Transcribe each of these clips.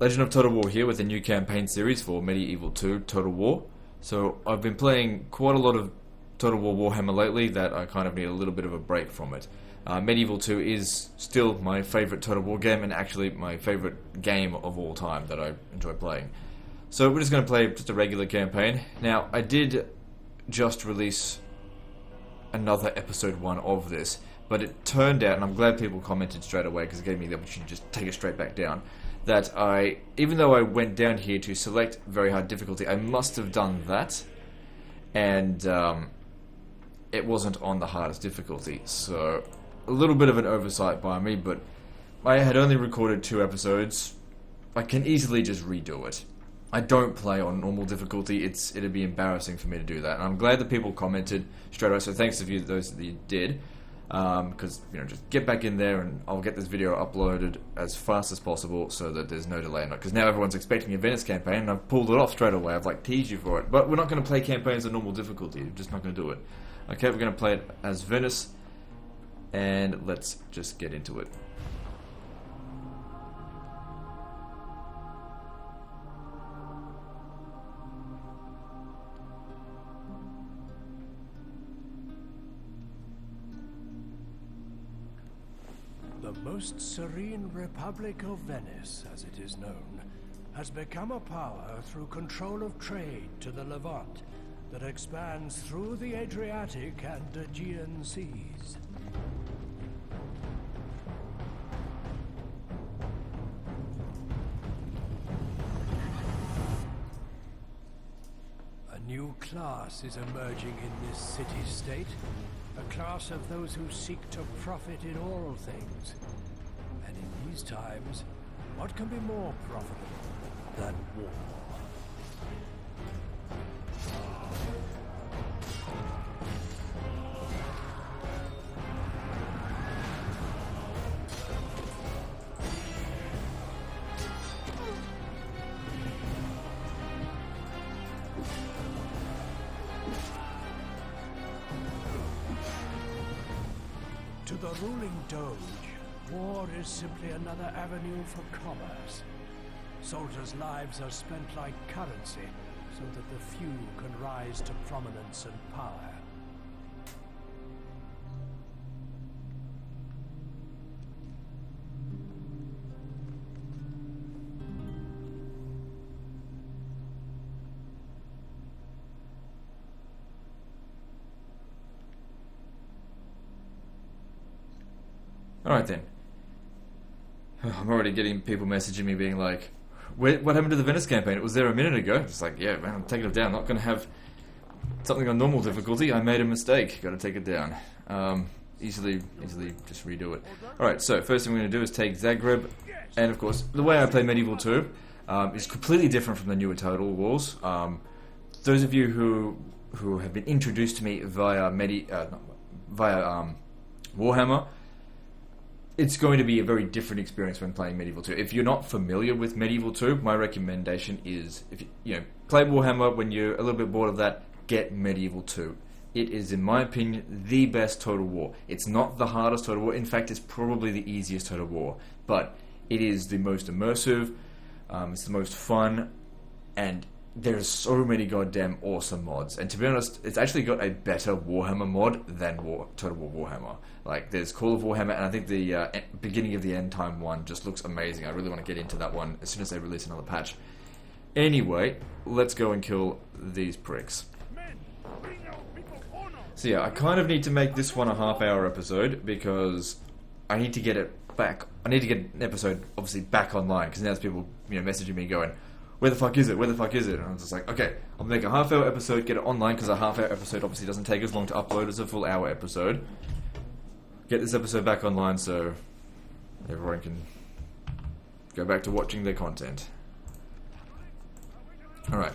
Legend of Total War here with a new campaign series for Medieval 2 Total War. So I've been playing quite a lot of Total War Warhammer lately that I kind of need a little bit of a break from it. Medieval 2 is still my favourite Total War game and actually my favourite game of all time that I enjoy playing. So we're just going to play just a regular campaign. Now I did just release another episode 1 of this, but it turned out, and I'm glad people commented straight away because it gave me the opportunity to just take it straight back down, that even though I went down here to select very hard difficulty, I must have done that, and it wasn't on the hardest difficulty, so a little bit of an oversight by me, but I had only recorded 2 episodes. I can easily just redo it. I don't play on normal difficulty. It'd be embarrassing for me to do that, and I'm glad that people commented straight away, so thanks to those that you did. Because, just get back in there and I'll get this video uploaded as fast as possible so that there's no delay in it. Because now everyone's expecting a Venice campaign and I've pulled it off straight away. I've teased you for it. But we're not going to play campaigns on normal difficulty. We're just not going to do it. Okay, we're going to play it as Venice. And let's just get into it. The most serene Republic of Venice, as it is known, has become a power through control of trade to the Levant that expands through the Adriatic and Aegean seas. A new class is emerging in this city-state. A class of those who seek to profit in all things. And in these times, what can be more profitable than war? To the ruling Doge, war is simply another avenue for commerce. Soldiers' lives are spent like currency, so that the few can rise to prominence and power. Alright then. I'm already getting people messaging me being like, what happened to the Venice campaign? It was there a minute ago. It's like, yeah, man, I'm taking it down. I'm not going to have something on normal difficulty. I made a mistake. Got to take it down. Easily just redo it. Alright, so first thing we're going to do is take Zagreb. And of course, the way I play Medieval 2 is completely different from the newer Total Wars. Those of you who have been introduced to me via Warhammer, it's going to be a very different experience when playing Medieval 2. If you're not familiar with Medieval 2, my recommendation is, if you play Warhammer, when you're a little bit bored of that, get Medieval 2. It is, in my opinion, the best Total War. It's not the hardest Total War. In fact, it's probably the easiest Total War. But it is the most immersive, it's the most fun, and there's so many goddamn awesome mods. And to be honest, it's actually got a better Warhammer mod than Total War Warhammer. Like, there's Call of Warhammer, and I think the beginning of the End Time one just looks amazing. I really want to get into that one as soon as they release another patch. Anyway, let's go and kill these pricks. So yeah, I kind of need to make this one a half-hour episode because I need to get it back. I need to get an episode, obviously, back online, because now there's people messaging me going, where the fuck is it? Where the fuck is it? And I'm just like, okay, I'll make a half-hour episode, get it online, because a half-hour episode obviously doesn't take as long to upload as a full-hour episode. Get this episode back online so everyone can go back to watching their content. Alright,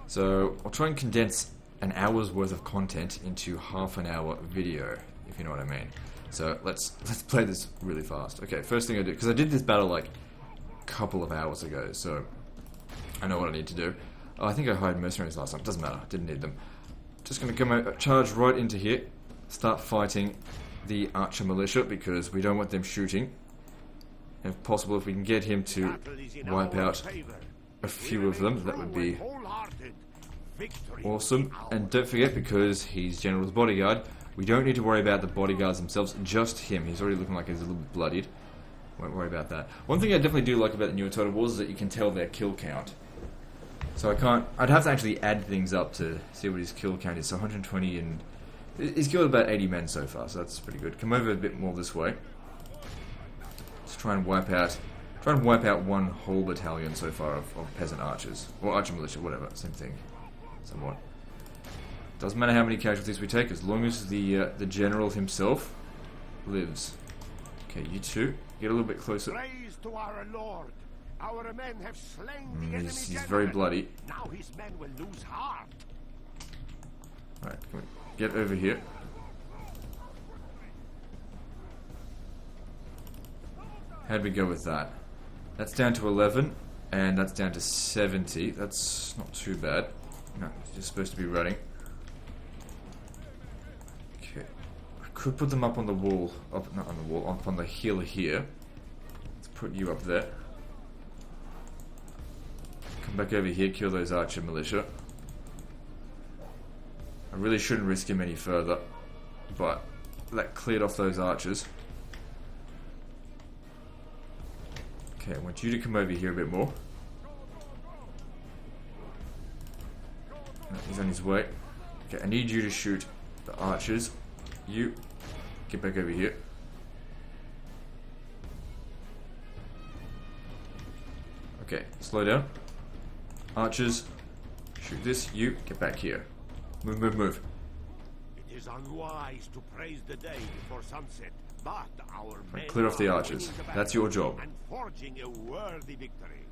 so I'll try and condense an hour's worth of content into half an hour video, if you know what I mean. So let's play this really fast. Okay, first thing I do, because I did this battle like a couple of hours ago, so I know what I need to do. Oh, I think I hired mercenaries last time. Doesn't matter. Didn't need them. Just going to come charge right into here. Start fighting the archer militia because we don't want them shooting If possible, if we can get him to wipe out a few of them, that would be awesome. And don't forget, because he's General's bodyguard, we don't need to worry about the bodyguards themselves, just him. He's already looking like he's a little bit bloodied. Won't worry about that. One thing I definitely do like about the newer Total Wars is that you can tell their kill count. So I'd have to actually add things up to see what his kill count is. So 120, and he's killed about 80 men so far, so that's pretty good. Come over a bit more this way. Let's try and wipe out one whole battalion so far of peasant archers. Or archer militia, whatever, same thing. Somewhat. Doesn't matter how many casualties we take, as long as the general himself lives. Okay, you two, get a little bit closer. Praise to our Lord. Our men have slain the enemy He's general. very bloody. Now his men will lose heart. Alright, come on. Get over here. How'd we go with that? That's down to 11, and that's down to 70. That's not too bad. No, it's just supposed to be running. Okay. I could put them up on the wall. Not on the wall, up on the hill here. Let's put you up there. Come back over here, kill those archer militia. I really shouldn't risk him any further, but that cleared off those archers. Okay, I want you to come over here a bit more. He's on his way. Okay, I need you to shoot the archers. You, get back over here. Okay, slow down. Archers, shoot this. You, get back here. Move, move, move. It is unwise to praise the day before sunset, but our men Clear off the are archers. winning the That's battle your job. and forging a worthy victory.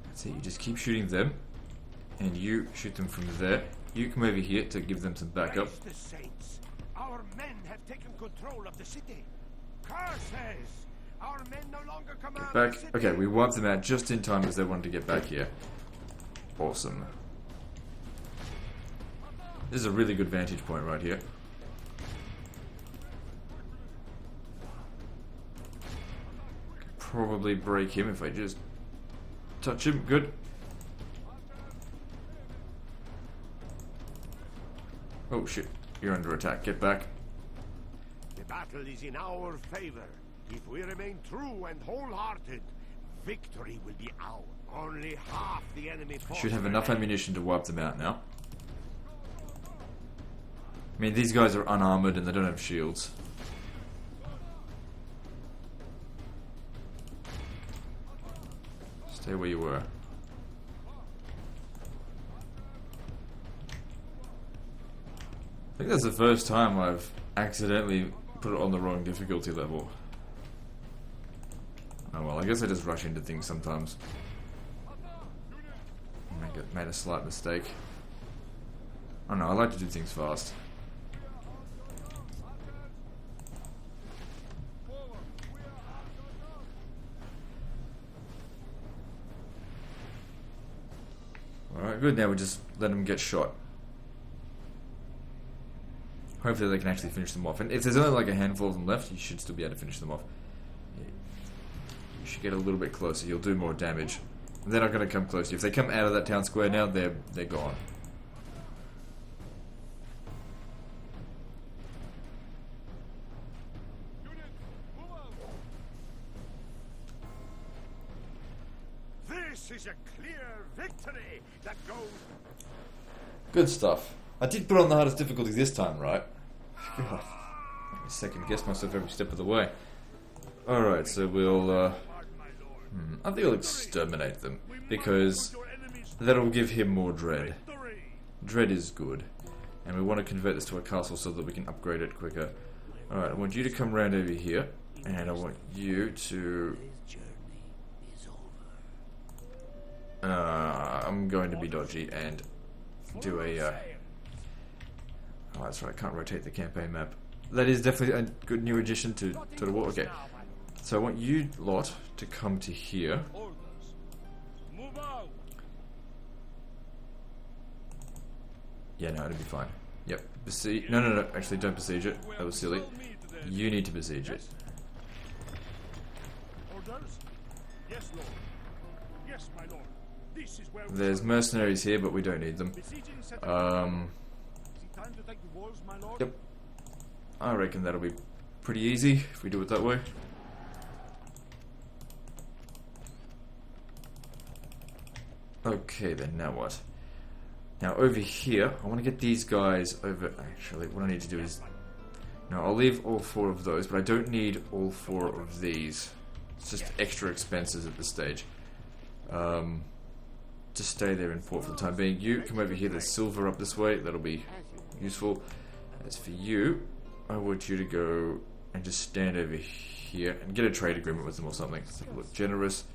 That's it, you just keep shooting them. And you shoot them from there. You come over here to give them some backup. Praise the saints. Our men have taken control of the city. Curses! Our men no longer command Back. the city. Okay, we wiped them out just in time as they wanted to get back here. Awesome. This is a really good vantage point right here. Could probably break him if I just touch him. Good. Oh shit, you're under attack. Get back. The battle is in our favor. If we remain true and wholehearted, victory will be ours. Only half the enemy force Should have enough remains. ammunition to wipe them out now. I mean, these guys are unarmored and they don't have shields. Stay where you were. I think that's the first time I've accidentally put it on the wrong difficulty level. Oh well, I guess I just rush into things sometimes. Made a slight mistake. Oh no, I like to do things fast. Alright, good. Now we just let them get shot. Hopefully they can actually finish them off. And if there's only like a handful of them left, you should still be able to finish them off. You should get a little bit closer. You'll do more damage. They're not going to come close to you. If they come out of that town square now, they're gone. This is a clear victory that goes. Good stuff. I did put on the hardest difficulty this time, right? God. Make me second guess myself every step of the way. Alright, so we'll I think I'll exterminate them, because that'll give him more dread. Dread is good. And we want to convert this to a castle so that we can upgrade it quicker. Alright, I want you to come round over here, and I want you to... I'm going to be dodgy and do a... Oh, that's right, I can't rotate the campaign map. That is definitely a good new addition to the war. Okay, so I want you lot to come to here. Yeah, no, it'll be fine. Yep. Besiege. No, no, no. Actually, don't besiege it. That was silly. You need to besiege it. Orders? Yes, Lord. Yes, my lord. This is where There's mercenaries here, but we don't need them. Yep. I reckon that'll be pretty easy if we do it that way. Okay, then now what? Now over here, I want to get these guys over. Actually, what I need to do is, no, I'll leave all 4 of those, but I don't need all 4 of these. It's just extra expenses at this stage. Just stay there in port for the time being. You come over here. There's silver up this way. That'll be useful. As for you, I want you to go and just stand over here and get a trade agreement with them or something. Let's take a look. Generous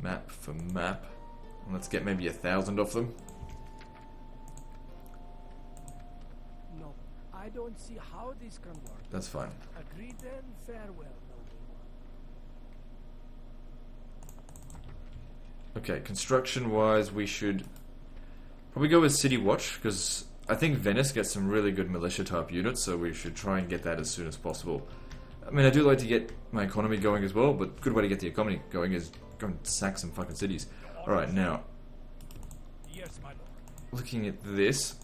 map for map. And let's get maybe 1,000 off them. No, I don't see how this can work. That's fine. Agreed then, farewell, noble one. Okay, construction-wise, we should probably go with City Watch, because I think Venice gets some really good militia-type units, so we should try and get that as soon as possible. I mean, I do like to get my economy going as well, but good way to get the economy going is go and sack some fucking cities. Alright, now, Yes, my lord. looking at this,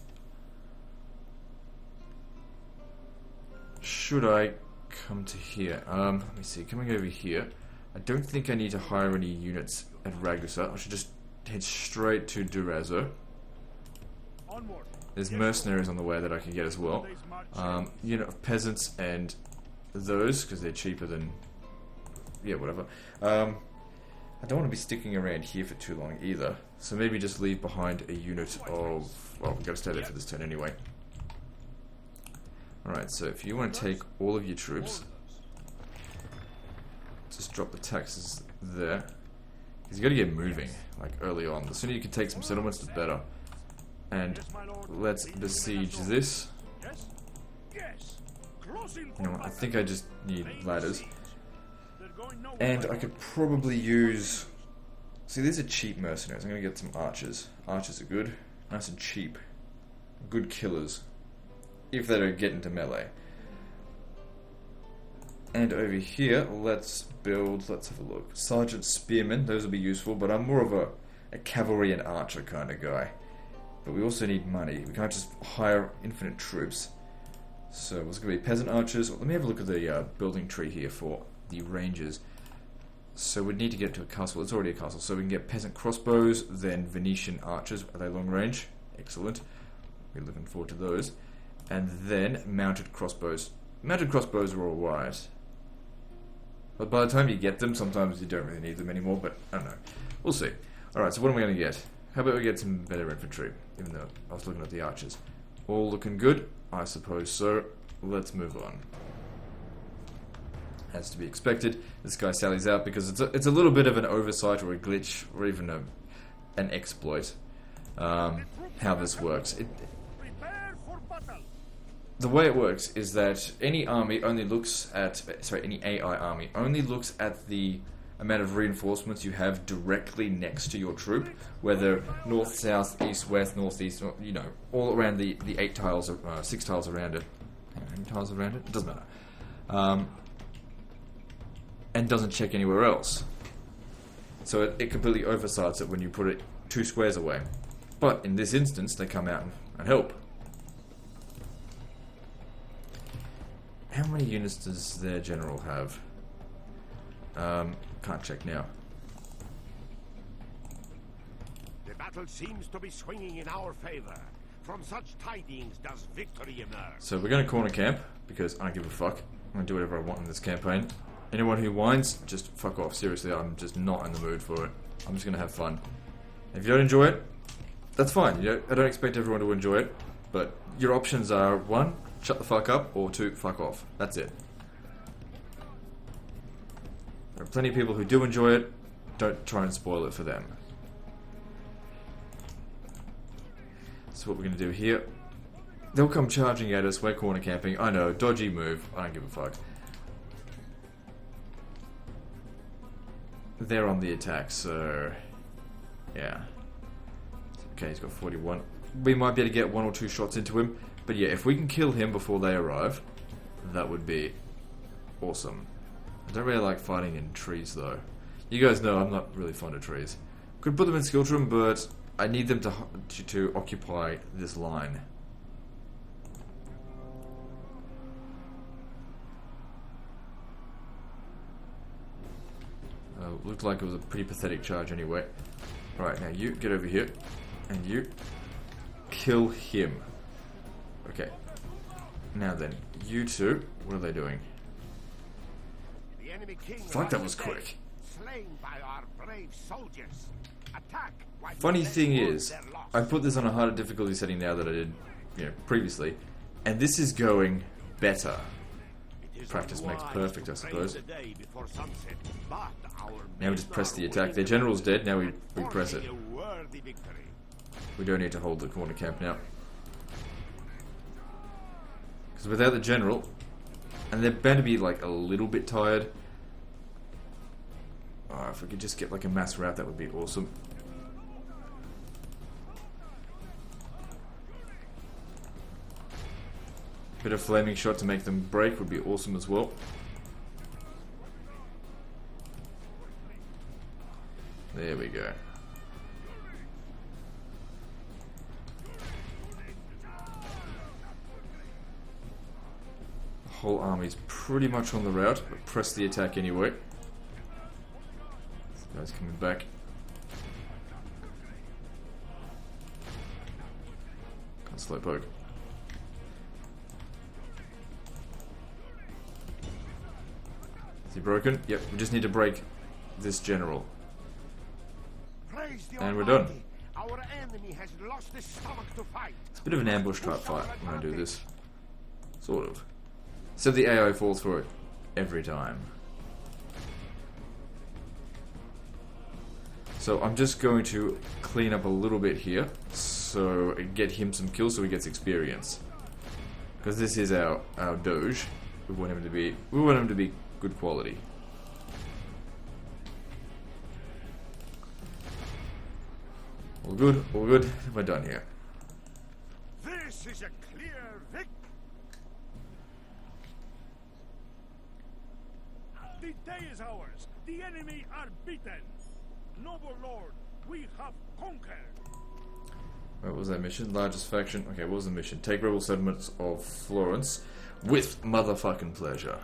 should I come to here? Let me see, coming over here, I don't think I need to hire any units at Ragusa. I should just head straight to Durazzo. Onward. There's mercenaries on the way that I can get as well. Unit of peasants and those, because they're cheaper than... yeah, whatever. I don't want to be sticking around here for too long either. So maybe just leave behind a unit of... well, we've got to stay there for this turn anyway. Alright, so if you want to take all of your troops, just drop the taxes there. Because you got to get moving, like early on. The sooner you can take some settlements, the better. And let's besiege this. You know what, I think I just need ladders. And I could probably use... see, these are cheap mercenaries. I'm going to get some archers. Archers are good. Nice and cheap. Good killers. If they don't get into melee. And over here, let's build... let's have a look. Sergeant Spearmen, those will be useful, but I'm more of a cavalry and archer kind of guy. But we also need money. We can't just hire infinite troops. So it's going to be peasant archers. Let me have a look at the building tree here for the rangers. So we need to get to a castle. It's already a castle. So we can get peasant crossbows, then Venetian archers. Are they long range? Excellent. We're looking forward to those. And then mounted crossbows. Mounted crossbows are alright. But by the time you get them, sometimes you don't really need them anymore. But I don't know. We'll see. Alright, so what am I going to get? How about we get some better infantry? Even though I was looking at the archers. All looking good? I suppose so. Let's move on. As to be expected, this guy sallies out because it's a little bit of an oversight or a glitch or even an exploit. How this works. The way it works is that any army only looks at... sorry, any AI army only looks at the amount of reinforcements you have directly next to your troop, whether north, south, east, west, northeast, you know, all around the 8 tiles, 6 tiles around it. How many tiles around it? It doesn't matter. And doesn't check anywhere else. So it completely oversights it when you put it 2 squares away. But in this instance, they come out and help. How many units does their general have? Can't check now. The battle seems to be swinging in our favor. From such tidings does victory emerge. So we're going to corner camp, because I don't give a fuck. I'm going to do whatever I want in this campaign. Anyone who whines, just fuck off. Seriously, I'm just not in the mood for it. I'm just going to have fun. If you don't enjoy it, that's fine. I don't expect everyone to enjoy it. But your options are 1, shut the fuck up, or 2, fuck off. That's it. There are plenty of people who do enjoy it. Don't try and spoil it for them. So what we're going to do here... they'll come charging at us. We're corner camping. I know, dodgy move. I don't give a fuck. They're on the attack, so... yeah. Okay, he's got 41. We might be able to get 1 or 2 shots into him. But yeah, if we can kill him before they arrive, that would be awesome. I don't really like fighting in trees though. You guys know I'm not really fond of trees. Could put them in skill room, but I need them to occupy this line. Looked like it was a pretty pathetic charge anyway. Right, now you get over here, and you kill him. Okay. Now then, you two, what are they doing? The enemy king Fuck, that was quick. Slain by our brave soldiers. Attack. Funny thing is, I put this on a harder difficulty setting now than I did, previously, and this is going better. Practice makes perfect, I suppose. Now we just press the attack. Their general's dead, now we press it. We don't need to hold the corner camp now. Because without the general, and they're bound to be like a little bit tired. Oh, if we could just get like a mass rout, that would be awesome. Bit of flaming shot to make them break would be awesome as well. There we go. The whole army's pretty much on the route, but press the attack anyway. This guy's coming back. Can't slow poke. Is he broken? Yep, we just need to break this general. And we're done. Our enemy has lost his stomach to fight. It's a bit of an ambush type fight when I do this. Sort of. So the AI falls for it every time. So I'm just going to clean up a little bit here, so get him some kills so he gets experience. Because this is our Doge. We want him to be good quality. All good, all good. We're done here. This is a clear victory. The day is ours. The enemy are beaten. Noble Lord, we have conquered. What was that mission? Largest faction. Okay, what was the mission? Take rebel settlements of Florence with motherfucking pleasure.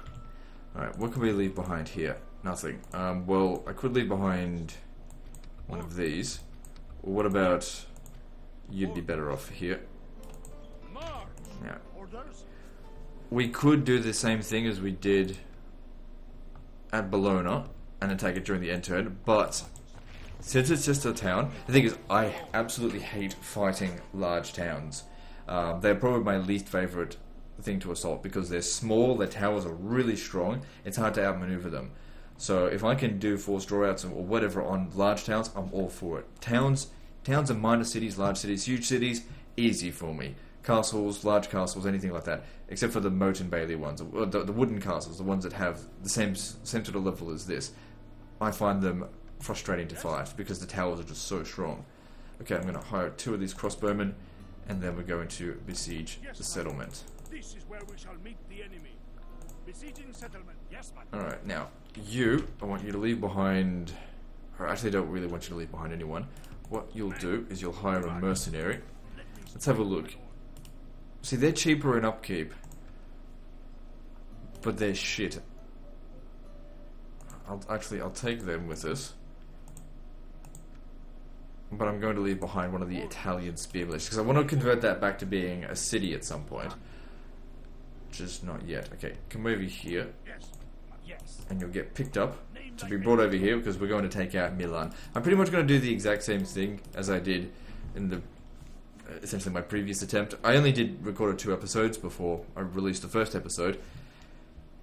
Alright, what can we leave behind here? Nothing. Well, I could leave behind one of these. Or what about... You'd be better off here. Yeah. We could do the same thing as we did at Bologna and attack it during the end turn, but since it's just a town, the thing is, I absolutely hate fighting large towns. They're probably my least favourite thing to assault because they're small, their towers are really strong, it's hard to outmaneuver them. So if I can do forced drawouts or whatever on large towns, I'm all for it. Towns and minor cities, large cities, huge cities, easy for me. Castles, large castles, anything like that, except for the moat and bailey ones, the wooden castles, the ones that have the same sort of level as this. I find them frustrating to fight because the towers are just so strong. Okay, I'm going to hire 2 of these crossbowmen, and then we're going to besiege the settlement. This is where we shall meet the enemy. Besieging settlement. Yes, madam. Alright, now, I want you to leave behind... Or actually, I don't really want you to leave behind anyone. What you'll do is you'll hire a mercenary. Let's have a look. See, they're cheaper in upkeep, but they're shit. I'll take them with us. But I'm going to leave behind one of the Italian spear militias, because I want to convert that back to being a city at some point. Just not yet. Okay, come over here. And you'll get picked up to be brought over here, because we're going to take out Milan. I'm pretty much going to do the exact same thing as I did in the essentially my previous attempt. I only recorded 2 episodes before I released the first episode.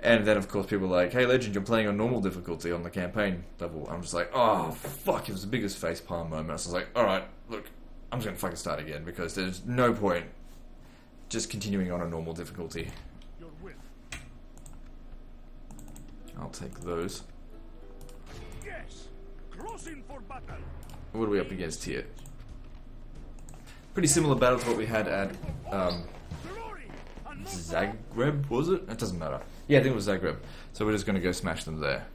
And then, of course, people were like, hey, Legend, you're playing on normal difficulty on the campaign level. I'm just like, oh, fuck, it was the biggest facepalm moment. I was like, alright, look, I'm just going to fucking start again, because there's no point just continuing on a normal difficulty. I'll take those. Yes, crossing for battle. What are we up against here? Pretty similar battle to what we had at Zagreb, was it? It doesn't matter. Yeah, I think it was Zagreb. So we're just going to go smash them there.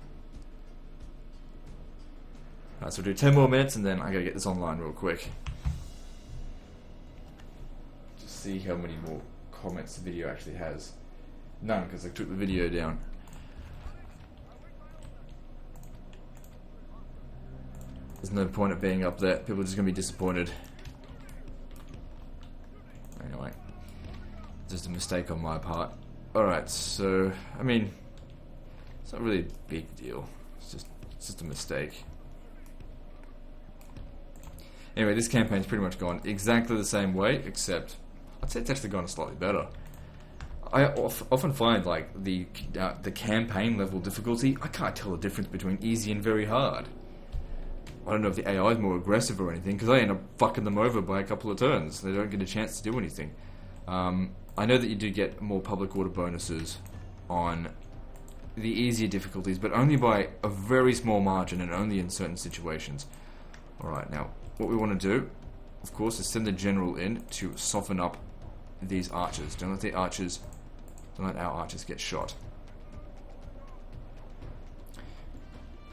Alright, so we'll do 10 more minutes and then I gotta get this online real quick. Just see how many more comments the video actually has. None, because I took the video down. There's no point of being up there. People are just going to be disappointed. Anyway. Just a mistake on my part. Alright, so, I mean, it's not really a big deal. It's just a mistake. Anyway, this campaign's pretty much gone exactly the same way, except I'd say it's actually gone slightly better. I often find, like, the campaign level difficulty, I can't tell the difference between easy and very hard. I don't know if the AI is more aggressive or anything, because I end up fucking them over by a couple of turns. They don't get a chance to do anything. I know that you do get more public order bonuses on the easier difficulties, but only by a very small margin and only in certain situations. Alright, now, what we want to do, of course, is send the general in to soften up these archers. Don't let our archers get shot.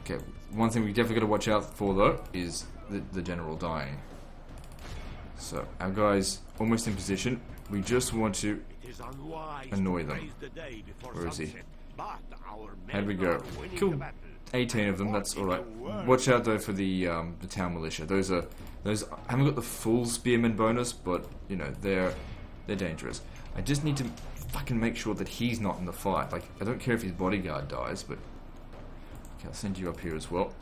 Okay, one thing we definitely got to watch out for though is the general dying. So our guy's almost in position. We just want to annoy them. Where is he? How'd we go? Killed 18 of them. That's all right. Watch out though for the town militia. Those I haven't got the full spearman bonus, but you know they're dangerous. I just need to fucking make sure that he's not in the fight. Like I don't care if his bodyguard dies, but okay, I'll send you up here as well.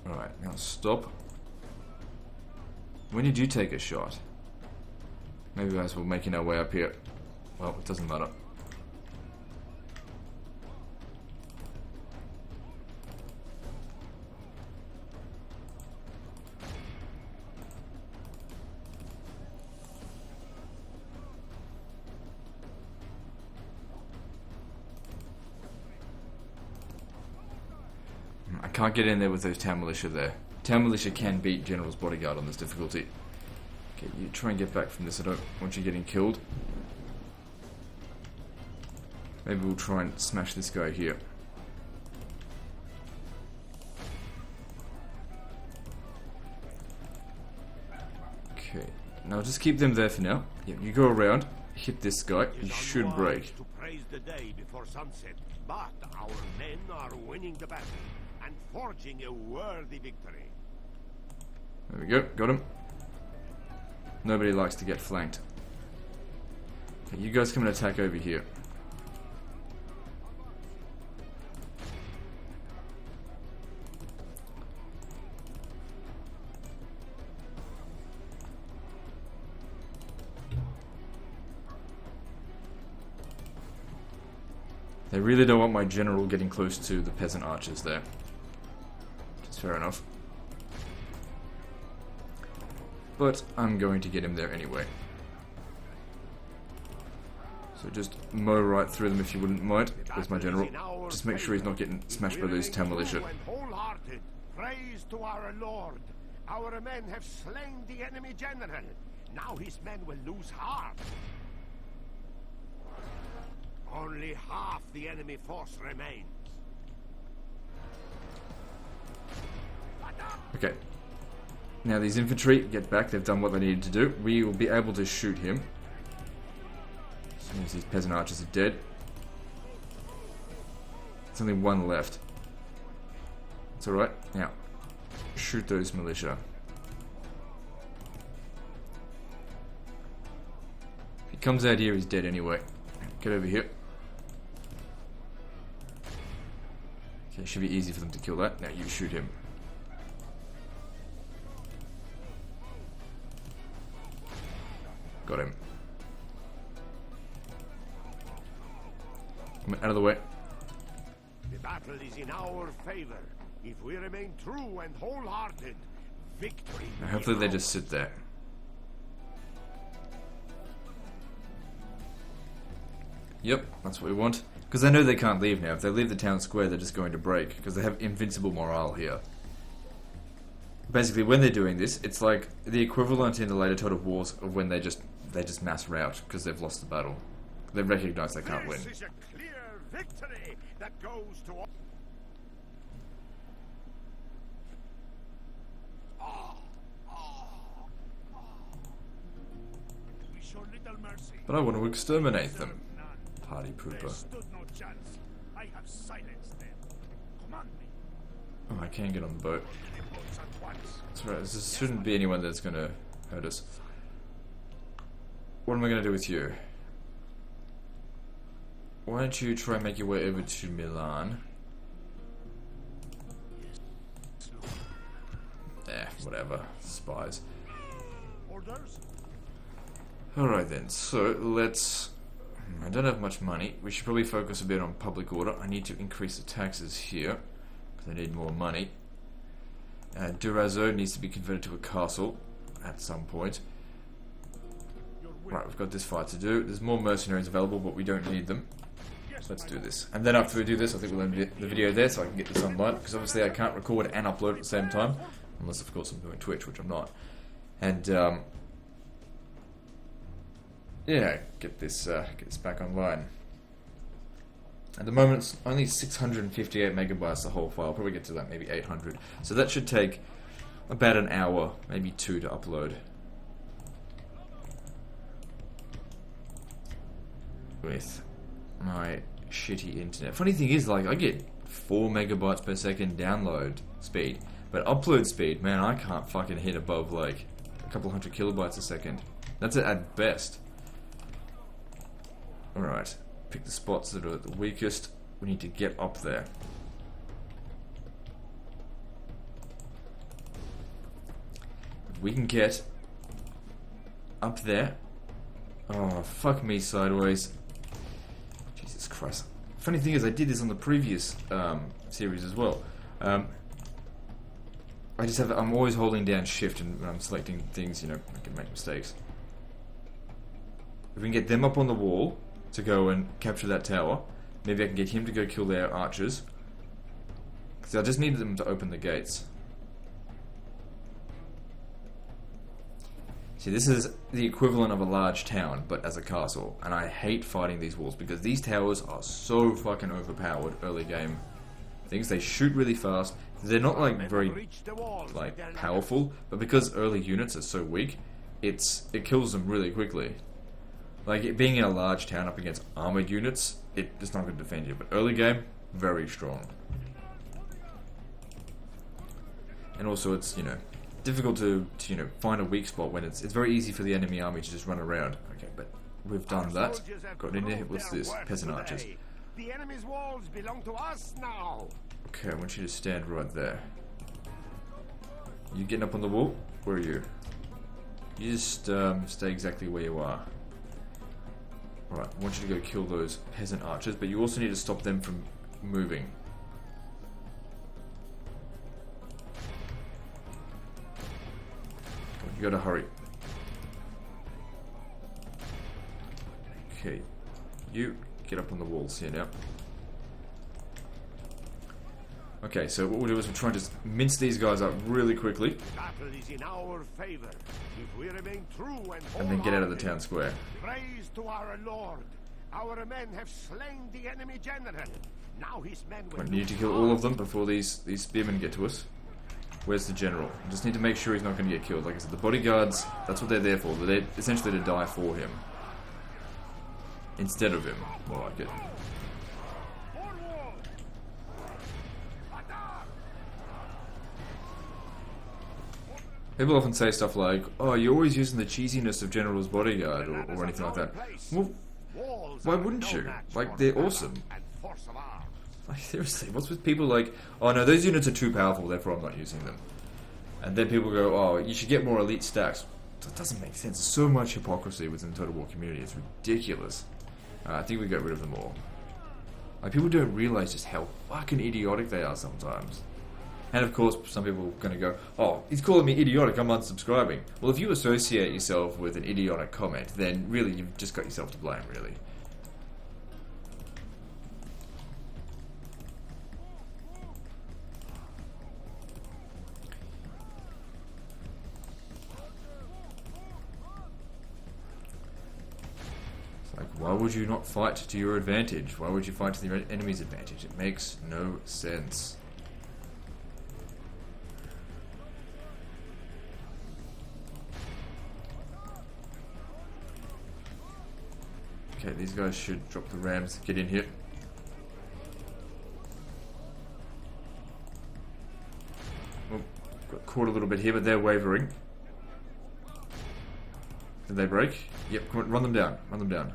Alright, now stop. When did you take a shot? Maybe as we're making our way up here. Well, it doesn't matter. I can't get in there with those town militia there. Town militia can beat General's bodyguard on this difficulty. Okay, you try and get back from this. I don't want you getting killed. Maybe we'll try and smash this guy here. Okay, now just keep them there for now. Yeah, you go around, hit this guy. He should break. To praise the day before sunset, but our men are winning the battle and forging a worthy victory. There we go, got him. Nobody likes to get flanked. Okay, you guys come and attack over here. They really don't want my general getting close to the peasant archers there. Which is fair enough. But I'm going to get him there anyway. So just mow right through them if you wouldn't mind. There's my general. Just make sure he's not getting smashed by those town militia. Wholehearted praise to our Lord. Our men have slain the enemy general. Now his men will lose heart. Only half the enemy force remains. Okay. Now these infantry, get back, they've done what they needed to do. We will be able to shoot him. As soon as these peasant archers are dead. There's only one left. It's alright. Now, shoot those militia. If he comes out here, he's dead anyway. Get over here. Okay, it should be easy for them to kill that. Now you shoot him. Got him. Come out of the way. The battle is in our favor. If we remain true and wholehearted, victory. Now hopefully they just sit there. Yep, that's what we want. Because I know they can't leave now. If they leave the town square, they're just going to break. Because they have invincible morale here. basically, when they're doing this, it's like the equivalent in the later Total Wars of when they just mass rout because they've lost the battle. They recognise they can't win. This is a clear victory that goes to all. We show little mercy. But I want to exterminate them. None. Party They pooper. stood no chance. I have silenced them. Command me. Oh, I can get on the boat. Enemy boats at once. That's right. This shouldn't be anyone that's going to hurt us. What am I going to do with you? Why don't you try and make your way over to Milan? Whatever. Spies. Orders? Alright then, so let's... I don't have much money. We should probably focus a bit on public order. I need to increase the taxes here, because I need more money. Durazzo needs to be converted to a castle at some point. Right, we've got this fight to do. There's more mercenaries available, but we don't need them. So let's do this. And then after we do this, I think we'll end the video there so I can get this online, because obviously I can't record and upload at the same time. Unless, of course, I'm doing Twitch, which I'm not. And, yeah, get this back online. At the moment, it's only 658 megabytes the whole file. Probably get to like maybe 800. So that should take about an hour, maybe 2 to upload. With my shitty internet. Funny thing is, like, I get 4 megabytes per second download speed. But upload speed, man, I can't fucking hit above like a couple hundred kilobytes a second. That's it at best. Alright, pick the spots that are the weakest. We need to get up there. If we can get up there. Oh, fuck me sideways. Jesus Christ. Funny thing is, I did this on the previous series as well. I'm always holding down shift and when I'm selecting things, you know, I can make mistakes. If we can get them up on the wall to go and capture that tower, maybe I can get him to go kill their archers. Because I just needed them to open the gates. See, this is the equivalent of a large town, but as a castle. And I hate fighting these walls because these towers are so fucking overpowered early game things. They shoot really fast. They're not like very like powerful, but because early units are so weak, it kills them really quickly. Like it being in a large town up against armored units, it's not going to defend you. But early game, very strong. And also, it's difficult to find a weak spot when it's very easy for the enemy army to just run around. Okay, but we've done that. Got in there. What's this? Peasant archers. The enemy's walls belong to us now. Okay, I want you to stand right there. You getting up on the wall? Where are you? You just stay exactly where you are. Alright, I want you to go kill those peasant archers, but you also need to stop them from moving. You gotta hurry. Okay, you get up on the walls here now. Okay, so what we'll do is we'll try and just mince these guys up really quickly. Battle is in our favor if we remain true and then get out of the town square. Praise to our Lord. Our men have slain the enemy general. Now his men will We need to kill all of them before these spearmen get to us. Where's the general? We just need to make sure he's not going to get killed. Like I said, the bodyguards, that's what they're there for. They're there essentially to die for him. Instead of him. More like it. People often say stuff like, oh, you're always using the cheesiness of General's bodyguard or anything like that. Well, why wouldn't you? Like, they're awesome. Like, seriously, what's with people like, oh no, those units are too powerful, therefore I'm not using them. And then people go, oh, you should get more elite stacks. That doesn't make sense. There's so much hypocrisy within the Total War community. It's ridiculous. I think we got rid of them all. Like, people don't realize just how fucking idiotic they are sometimes. And of course, some people are going to go, oh, he's calling me idiotic, I'm unsubscribing. Well, if you associate yourself with an idiotic comment, then really you've just got yourself to blame, really. Like, why would you not fight to your advantage? Why would you fight to the enemy's advantage? It makes no sense. Okay, these guys should drop the rams. Get in here. Oh, got caught a little bit here, but they're wavering. Did they break? Yep, come on, run them down. Run them down.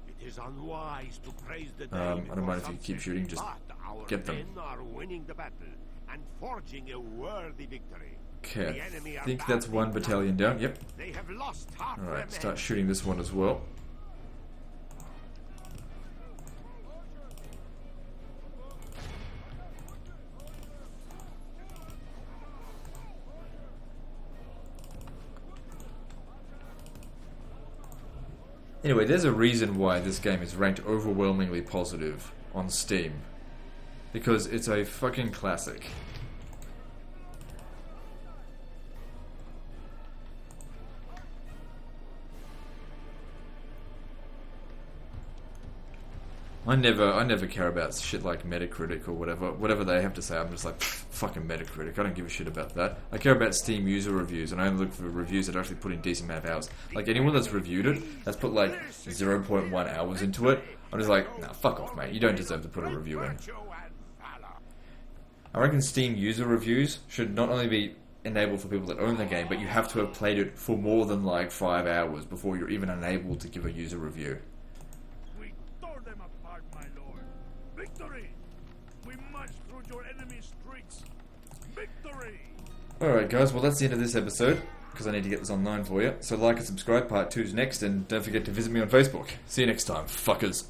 It is unwise to praise the I day don't mind if you keep shooting, just get them. Men are winning the battle and forging a worthy victory. Okay, I think that's one battalion down. Yep. They have lost half their Alright, men. start shooting this one as well. Anyway, there's a reason why this game is ranked overwhelmingly positive on Steam. Because it's a fucking classic. I never care about shit like Metacritic or whatever they have to say. I'm just like, fucking Metacritic. I don't give a shit about that. I care about Steam user reviews, and I only look for reviews that actually put in decent amount of hours. Like anyone that's reviewed it, that's put like 0.1 hours into it. I'm just like, nah, fuck off, mate. You don't deserve to put a review in. I reckon Steam user reviews should not only be enabled for people that own the game, but you have to have played it for more than like 5 hours before you're even enabled to give a user review. Victory! We march through your enemy's streets. Victory! Alright guys, well that's the end of this episode, because I need to get this online for you. So like and subscribe, part 2's next, and don't forget to visit me on Facebook. See you next time, fuckers.